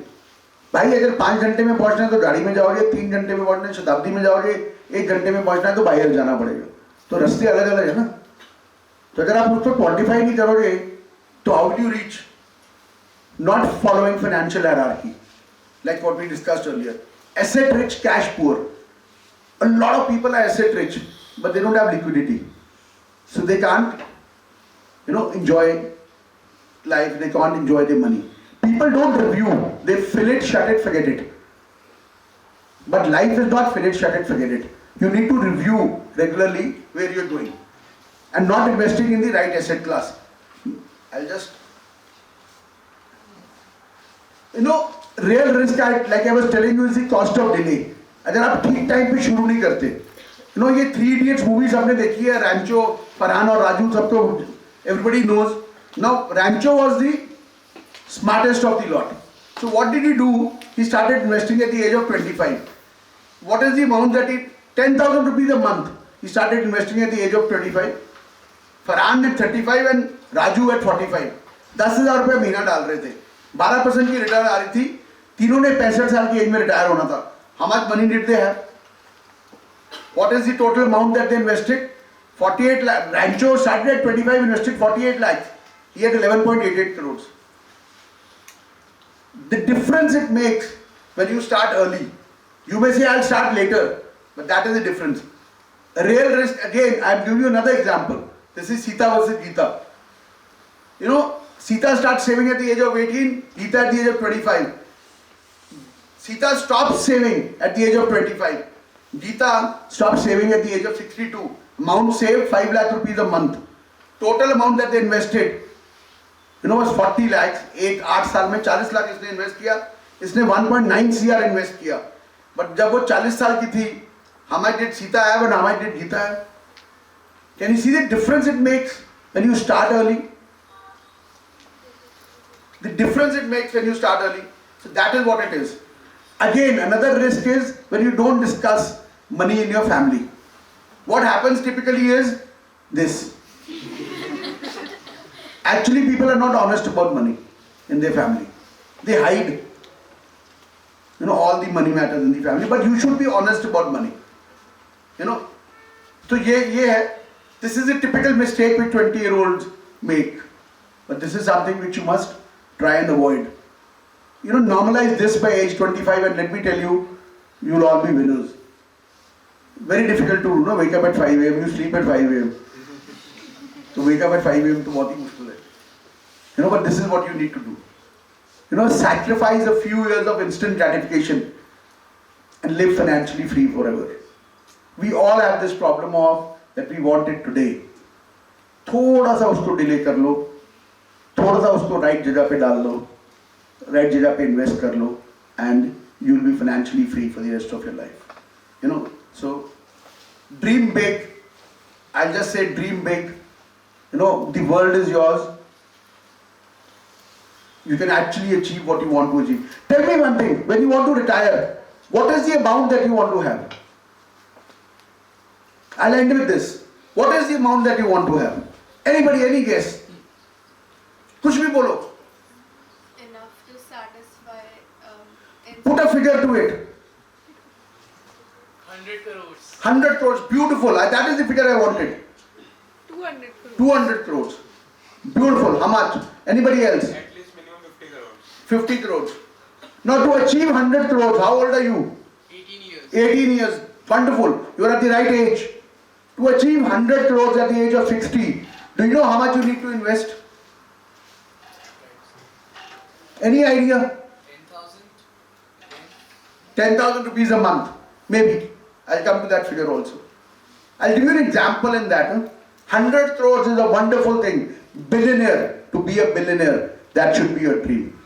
भाई अगर 5 घंटे में पहुंचना है तो गाड़ी में जाओगे, 3 घंटे में पहुंचना है शताब्दी में जाओगे, 1 घंटे में पहुंचना है तो बाहर जाना पड़ेगा. तो रास्ते अलग अलग है ना. तो अगर आप उसको क्वांटिफाई नहीं करोगे तो how will you reach? Not following financial hierarchy like what we discussed earlier. Asset rich, cash poor. A lot of people are asset rich, but they don't have liquidity, so they can't enjoy life. They can't enjoy their money. People don't review. They fill it, shut it, forget it. But life is not fill it, shut it, forget it. You need to review regularly where you're going and not investing in the right asset class. I'll just real risk, like I was telling you, is the cost of delay. अगर आप ठीक time पे शुरू नहीं करते, ये 3 Idiots movies आपने देखी है, रैंचो, फरहान और राजू, सबको everybody knows. Now Rancho was the smartest of the lot. So what did he do? He started investing at the age of 25. What is the amount that 10,000 rupees a month. He started investing at the age of 25. Farhan at 35 and Raju at 45. 10,000 रुपये महीना डाल रहे थे, 12% की return आ रही थी. तीनों ने 65 साल की एज में रिटायर होना था. How much money did they have? What is the total amount that they invested? 48 lakh. Rancho started at 25, invested 48 lakhs. He had 11.88 crores. The difference it makes when you start early. You may say I'll start later, but that is the difference. A real risk, again, I'll give you another example. This is Sita versus Geeta. Sita starts saving at the age of 18, Geeta at the age of 25. Sita stops saving at the age of 25. Geeta stops saving at the age of 62. Amount saved 5 lakh rupees a month. Total amount that they invested, was 40 lakhs. 8 साल में 40 लाख इसने invest किया. इसने 1.9 CR invest किया. But जब वो 40 साल की थी, how much did Sita have and how much did Geeta have? Can you see the difference it makes when you start early? The difference it makes when you start early. So that is what it is. Again, another risk is when you don't discuss money in your family. What happens typically is this. Actually, people are not honest about money in their family. They hide, all the money matters in the family. But you should be honest about money. So ये है. This is a typical mistake which 20-year-olds make. But this is something which you must try and avoid. Normalize this by age 25, and let me tell you, you'll all be winners. Very difficult to wake up at 5 a.m. You sleep at 5 a.m. So wake up at 5 a.m. तो बहुत ही मुश्किल है. But this is what you need to do. Sacrifice a few years of instant gratification and live financially free forever. We all have this problem of that we want it today. थोड़ा सा उसको delay कर लो, थोड़ा सा उसको right जगह पे डाल लो, राइट जगह पे इन्वेस्ट कर लो, and you'll be financially free for the rest of your life. So dream big. I'll just say dream big. The world is yours. You can actually achieve what you want to achieve. Tell me one thing, when you want to retire, what is the amount that you want to have? I'll end with this. What is the amount that you want to have? Anybody, any guess? कुछ भी बोलो. Enough to satisfy. Put a figure to it. 100 crores. 100 crores, beautiful. That is the figure I wanted. 200 crores. 200 crores. Beautiful. How much? Anybody else? At least minimum 50 crores. 50 crores. Now to achieve 100 crores, how old are you? 18. 18 years, wonderful. You are at the right age. To achieve 100 crores at the age of 60, do you know how much you need to invest? Any idea? 10,000 rupees a month, maybe. I'll come to that figure also. I'll give you an example in that. 100 crores is a wonderful thing. Billionaire, to be a billionaire, that should be your dream.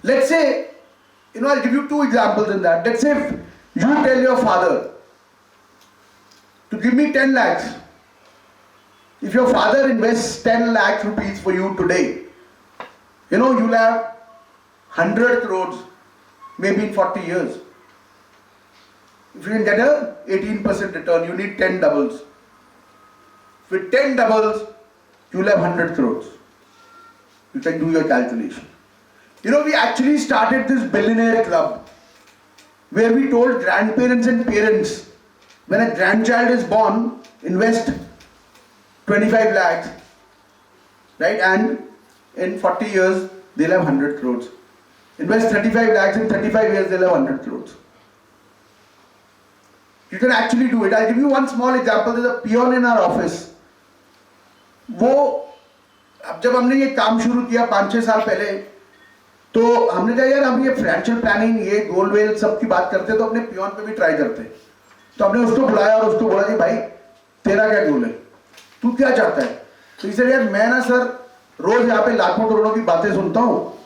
Let's say, I'll give you two examples in that. Let's say if you tell your father to give me 10 lakhs. If your father invests 10 lakh rupees for you today, you'll have 100 crores maybe in 40 years. If you can get a 18% return, you need 10 doubles. With 10 doubles, you'll have 100 crores. You can do your calculation. We actually started this billionaire club where we told grandparents and parents, when a grandchild is born, invest 25 lakhs, right? And in 40 years, they'll have 100 crores. Invest 35 lakhs, in 35 years, they'll have 100 crores. You can actually do it. I'll give you one small example. There's a peon in our office. अब जब हमने ये काम शुरू किया 5-6 साल पहले, तो हमने कहा यार हम ये फाइनेंशियल प्लानिंग, ये गोल वेल सब की बात करते हैं, तो अपने पियोन पे भी ट्राई करते हैं. तो हमने उसको बुलाया और उसको बोला कि भाई तेरा क्या गोल है, तू क्या चाहता है? तो इसे यार मैं ना सर रोज यहाँ पे लाखों करोड़ों की बातें सुनता हूँ,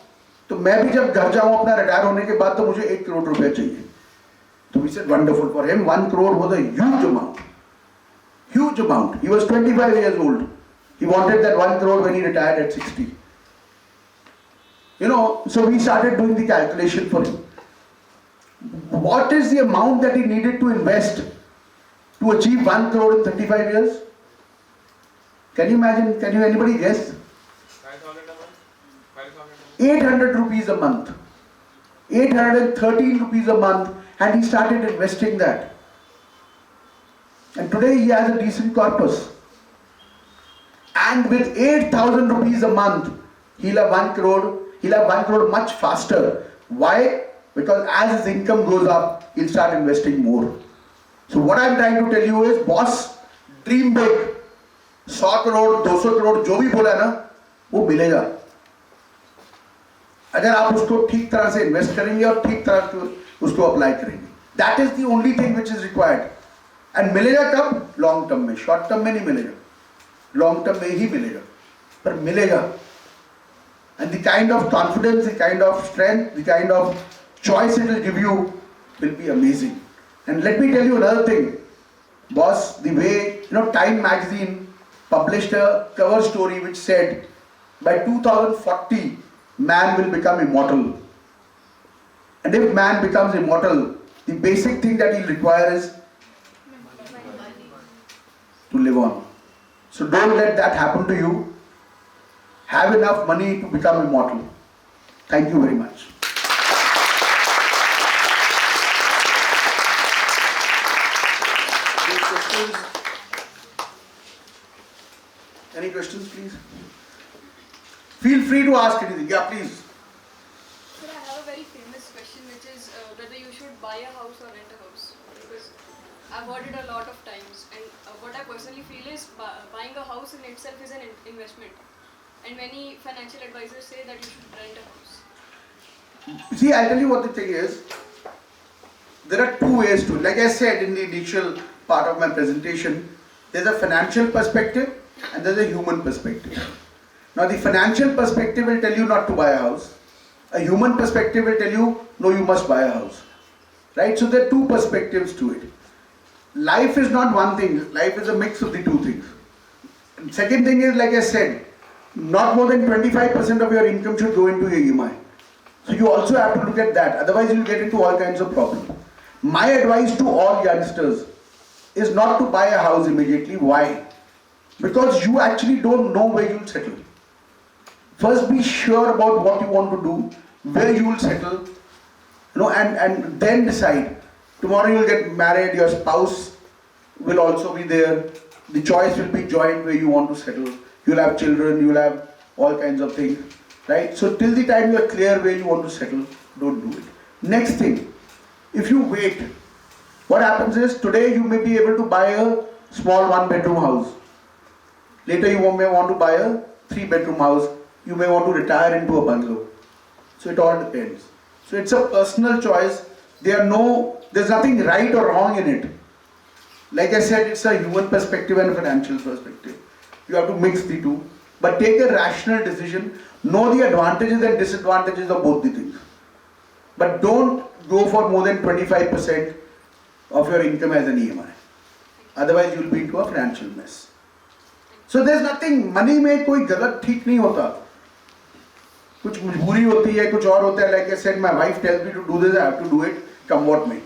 तो मैं भी जब घर जाऊँ अपना रिटायर होने के बाद तो मुझे 1 करोड़ रुपया चाहिए. तो we said wonderful for him. 1 crore was a huge amount. Huge amount. He was 25 years old. He wanted that 1 crore when he retired at 60. So we started doing the calculation for him. What is the amount that he needed to invest to achieve 1 crore in 35 years? Can you imagine? Can you anybody guess? 5,000 a month? 5,000 800 rupees a month. 813 rupees a month. And he started investing that. And today he has a decent corpus. And with 8,000 rupees a month, he'll have 1 crore. He'll have 1 crore much faster. Why? Because as his income goes up, he'll start investing more. So what I'm trying to tell you is, boss, dream big. 100 crore, 200 crore, जो भी बोला ना, वो मिलेगा. अगर आप उसको ठीक तरह से इन्वेस्ट करेंगे और ठीक तरह से उसको अप्लाई करेंगे. That is the only thing which is required. And मिलेगा कब? लॉन्ग टर्म में. शॉर्ट टर्म में नहीं मिलेगा, लॉन्ग टर्म में ही मिलेगा, पर मिलेगा. And the kind of confidence, the kind of strength, the kind of choice it will give you will be amazing. And let me tell you another thing, boss, the way, Time magazine published a cover story which said by 2040 man will become immortal. And if man becomes immortal, the basic thing that he'll require is to live on. So don't let that happen to you. Have enough money to become immortal. Thank you very much. Any questions, please? Feel free to ask anything. Yeah, please. Sir, I have a very famous question, which is whether you should buy a house or rent a house. Because I've heard it a lot of times, and what I personally feel is buying a house in itself is an investment. And many financial advisors say that you should rent a house. See, I'll tell you what the thing is. There are two ways to it. Like I said in the initial part of my presentation, there's a financial perspective and there's a human perspective. Now the financial perspective will tell you not to buy a house. A human perspective will tell you, no, you must buy a house. Right? So there are two perspectives to it. Life is not one thing. Life is a mix of the two things. And second thing is, like I said, not more than 25% of your income should go into your EMI. So you also have to look at that. Otherwise you'll get into all kinds of problems. My advice to all youngsters is not to buy a house immediately. Why? Because you actually don't know where you'll settle. First be sure about what you want to do, where you will settle, and then decide. Tomorrow you'll get married, your spouse will also be there. The choice will be joint where you want to settle. You'll have children, you'll have all kinds of things, right? So till the time you're clear where you want to settle, don't do it. Next thing, if you wait What happens is today you may be able to buy a small 1-bedroom house. Later you may want to buy a 3-bedroom house. You may want to retire into a bungalow. So it all depends. So it's a personal choice. There's nothing right or wrong in it. Like I said, it's a human perspective and a financial perspective. You have to mix the two. But take a rational decision. Know the advantages and disadvantages of both the things. But don't go for more than 25% of your income as an EMI. Otherwise you'll be into a financial mess. So there's nothing, money में कोई गलत ठीक नहीं होता. कुछ मजबूरी होती है, कुछ और होता है. Like I said, my wife tells me to do this, I have to do it, come what may.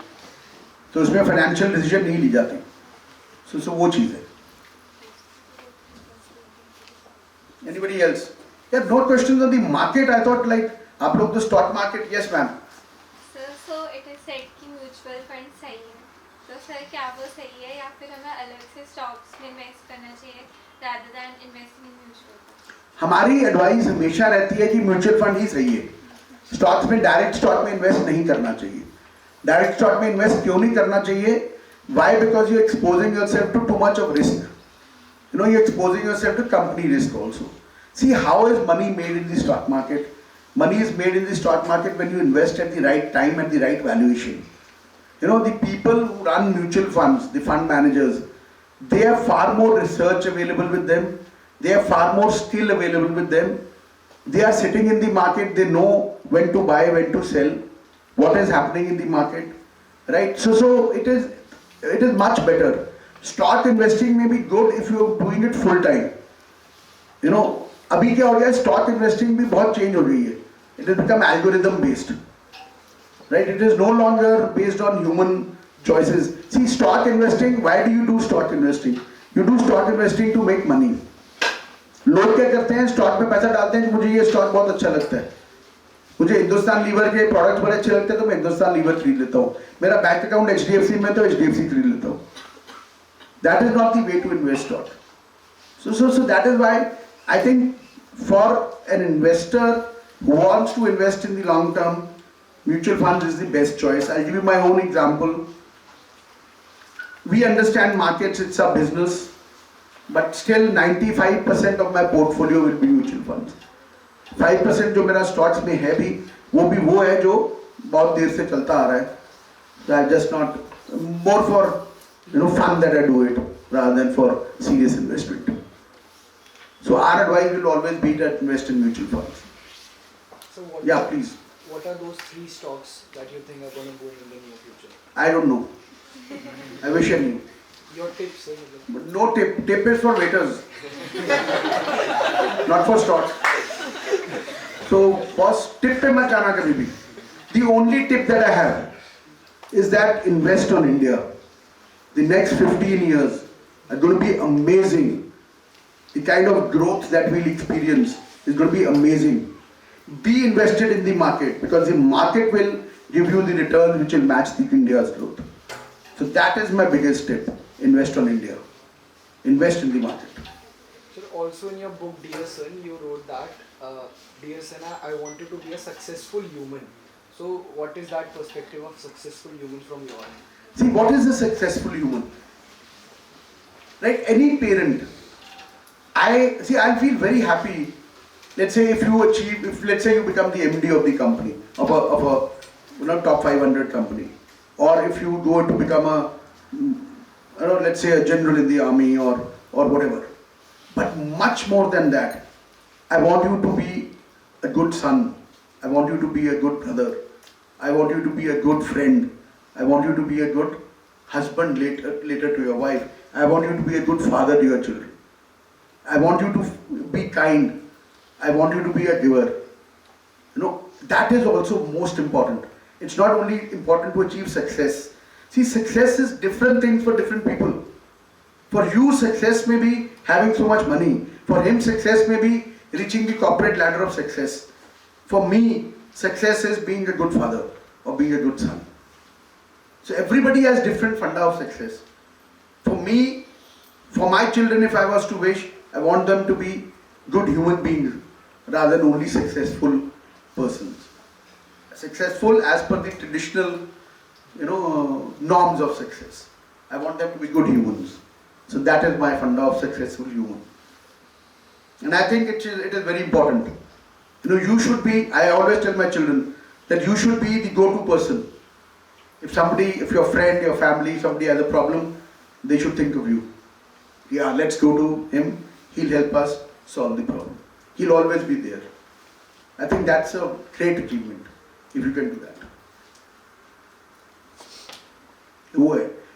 तो उसमें financial decision नहीं ली जाती. So वो चीज़ है. Anybody else? Yeah, no questions on the market. I thought like आप लोग the stock market. Yes, ma'am. Sir, so it is said कि mutual fund सही है. तो सर क्या वो सही है या फिर हमें अलग से स्टॉक्स में इन्वेस्ट करना चाहिए rather than investing in mutual funds? हमारी एडवाइस हमेशा रहती है कि म्यूचुअल फंड ही सही है. स्टॉक्स में डायरेक्ट स्टॉक में इन्वेस्ट नहीं करना चाहिए. डायरेक्ट स्टॉक में इन्वेस्ट क्यों नहीं करना चाहिए? Why? Because you're exposing yourself to too much of risk. You know, you're exposing yourself to company risk also. See, how is money made in the stock market? Money is made in the stock market when you invest at the right time and the right valuation. You know, the people who run mutual funds, the fund managers, they have far more research available with them. They have far more skill available with them. They are sitting in the market. They know when to buy, when to sell, what is happening in the market, right? So it is much better. Stock investing may be good if you are doing it full time. You know, अभी क्या हो गया है? Stock investing भी बहुत change हो गई है. It has become algorithm based, right? It is no longer based on human choices. See, stock investing. Why do you do stock investing? You do stock investing to make money. लोग क्या करते हैं? Stock में पैसा डालते हैं कि मुझे ये स्टॉक बहुत अच्छा लगता है. मुझे हिंदुस्तान लीवर के प्रोडक्ट्स बड़े अच्छे लगते हैं तो मैं हिंदुस्तान लीवर खरीद लेता हूँ. मेरा बैंक अकाउंट HDFC में तो HDFC खरीद लेता हूँ. That is not the way to invest stock. So that is why I think for an investor who wants to invest in the long term, mutual funds is the best choice. I'll give you my own example. We understand markets, it's a business, but still 95% of my portfolio will be mutual funds. 5% जो मेरा stocks में है भी, वो है जो बहुत देर से चलता आ रहा है. So I just not more for fun that I do it rather than for serious investment. So our advice will always be to invest in mutual funds. So what Yeah, please. What are those 3 stocks that you think are going to boom in the near future? I don't know. I wish I knew. Your tips, sir. But no tip. Tip is for waiters. Not for stocks. So, boss, tip पे मत जाना कभी भी. The only tip that I have is that invest on India. The next 15 years are going to be amazing. The kind of growth that we'll experience is going to be amazing. Be invested in the market because the market will give you the return which will match the India's growth. So that is my biggest tip. Invest on India. Invest in the market. So also in your book, Dear Son, you wrote that, Dear Son, I wanted to be a successful human. So what is that perspective of successful human from your end? See, what is a successful human? Like any parent, I feel very happy. Let's say let's say you become the MD of the company, of a top 500 company, or if you go to become let's say a general in the army or whatever. But much more than that, I want you to be a good son. I want you to be a good brother. I want you to be a good friend. I want you to be a good husband later to your wife. I want you to be a good father to your children. I want you to be kind. I want you to be a giver. That is also most important. It's not only important to achieve success. See, success is different things for different people. For you, success may be having so much money. For him, success may be reaching the corporate ladder of success. For me, success is being a good father or being a good son. So everybody has different funda of success. For me, for my children, if I was to wish, I want them to be good human beings rather than only successful persons. Successful as per the traditional, norms of success. I want them to be good humans. So that is my funda of successful human. And I think it is very important. You should be, I always tell my children, that you should be the go-to person. If your friend, your family, somebody has a problem, they should think of you. Yeah, let's go to him, he'll help us solve the problem. He'll always be there. I think that's a great achievement, if you can do that.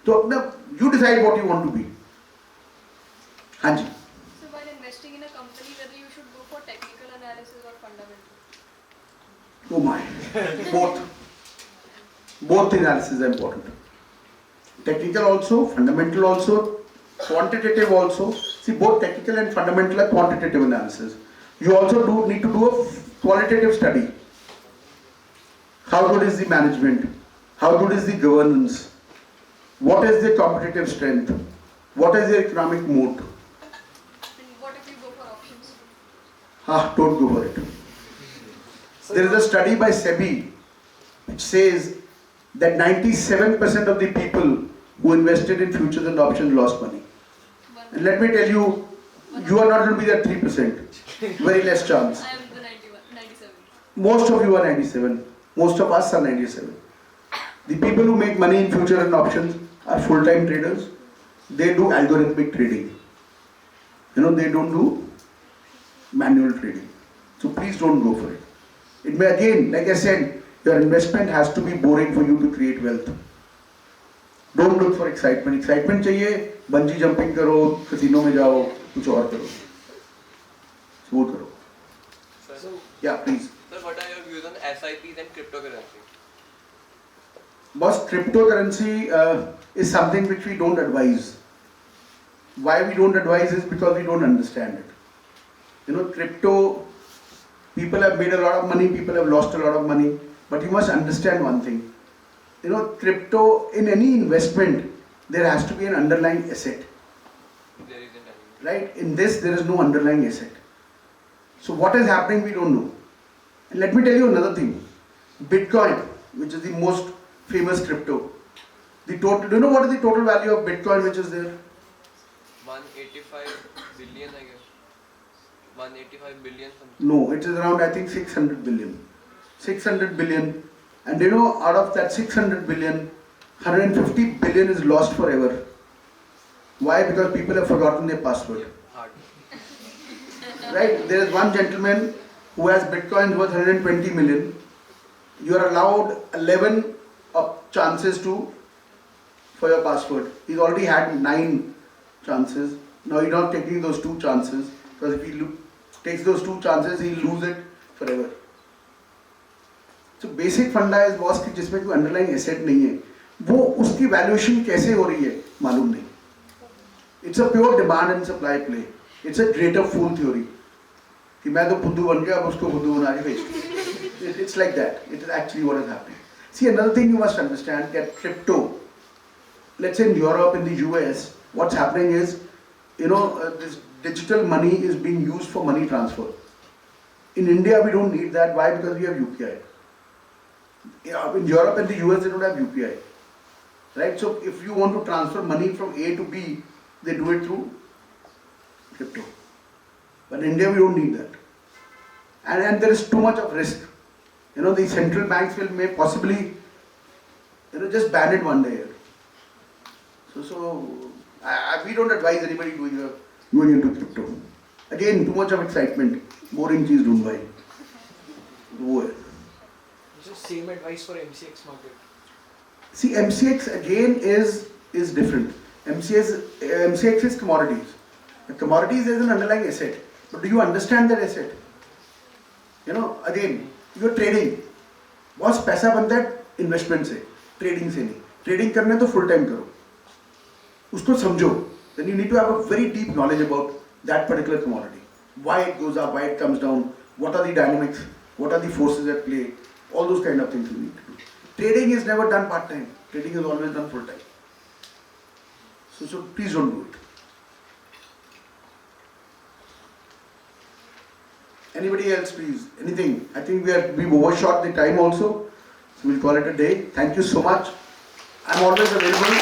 So now you decide what you want to be. Hanji. So while investing in a company, whether you should go for technical analysis or fundamental? Oh my. Both analysis are important. Technical also, fundamental also, quantitative also. See, both technical and fundamental are quantitative analysis. You also need to do a qualitative study. How good is the management? How good is the governance? What is the competitive strength? What is the economic moat? And what if you go for options? Don't go for it. There is a study by SEBI which says that 97% of the people who invested in futures and options lost money. And let me tell you, you are not going to be that 3%. Very less chance. I am the 97. Most of you are 97. Most of us are 97. The people who make money in future and options are full-time traders. They do algorithmic trading. They don't do manual trading. So please don't go for it. It may again, like I said, your investment has to be boring for you to create wealth. Don't look for excitement. Excitement चाहिए, bungee jumping करो, casino में जाओ, कुछ और करो. So वो करो. Sir, Yeah, please. sir, what are your views on SIPs and cryptocurrency? Boss, cryptocurrency is something which we don't advise. Why we don't advise is because we don't understand it. Crypto, people have made a lot of money, people have lost a lot of money, but you must understand one thing. Crypto, in any investment, there has to be an underlying asset. There isn't any. Right? In this, there is no underlying asset. So what is happening, we don't know. And let me tell you another thing. Bitcoin, which is the most famous crypto. Do you know what is the total value of Bitcoin which is there? 185 billion, I guess. 185 billion something. No, it is around, I think, 600 billion. 600 billion. And out of that 600 billion, 150 billion is lost forever. Why? Because people have forgotten their password. Hard. Right? There is one gentleman who has Bitcoins worth 120 million. You are allowed 11 chances for your password. He's already had 9 chances. Now he's not taking those 2 chances, because if he takes those 2 chances, he'll lose it forever. So basic funda is boss कि जिसमें कोई underlying asset नहीं है, वो उसकी valuation कैसे हो रही है मालूम नहीं. It's a pure demand and supply play. It's a greater fool theory. कि मैं तो बुद्धू बन गया, अब उसको बुद्धू बना के बेच. It's like that. It is actually what is happening. See, another thing you must understand, that crypto, let's say in Europe, in the US, what's happening is, this digital money is being used for money transfer. In India, we don't need that. Why? Because we have UPI. In Europe and the US, they don't have UPI. Right? So if you want to transfer money from A to B, they do it through crypto. But in India, we don't need that. And there is too much of risk. The central banks may possibly, just ban it one day. So we don't advise anybody going into crypto. Again, too much of excitement. Boring cheese don't buy. Just same advice for MCX market. See, MCX again is different. MCX is commodities. Commodities is an underlying asset. But do you understand that asset? Again, you're trading. Boss पैसा बनता है investment से, trading से नहीं. Trading करना है तो full time करो, उसको समझो. Then you need to have a very deep knowledge about that particular commodity. Why it goes up, why it comes down, what are the dynamics, what are the forces at play, all those kind of things you need to do. Trading is never done part time. Trading is always done full time. So please don't do it. Anybody else, please? Anything? I think we've overshot the time also, so we'll call it a day. Thank you so much. I'm always available.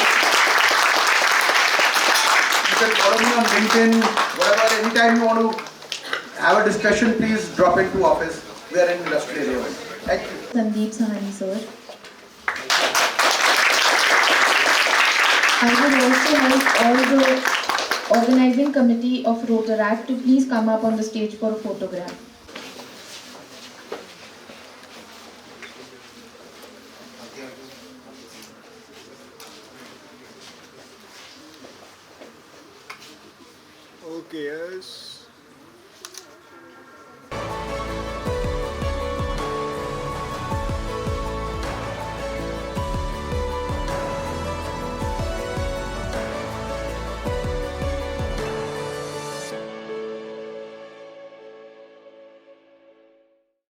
You can follow me on LinkedIn, whatever. Anytime you want to have a discussion, please drop into office. We are in industry area. Thank you. Sandeep, Sahni, sir. I would also like all the organizing committee of Rotaract to please come up on the stage for a photograph. Okay, yes.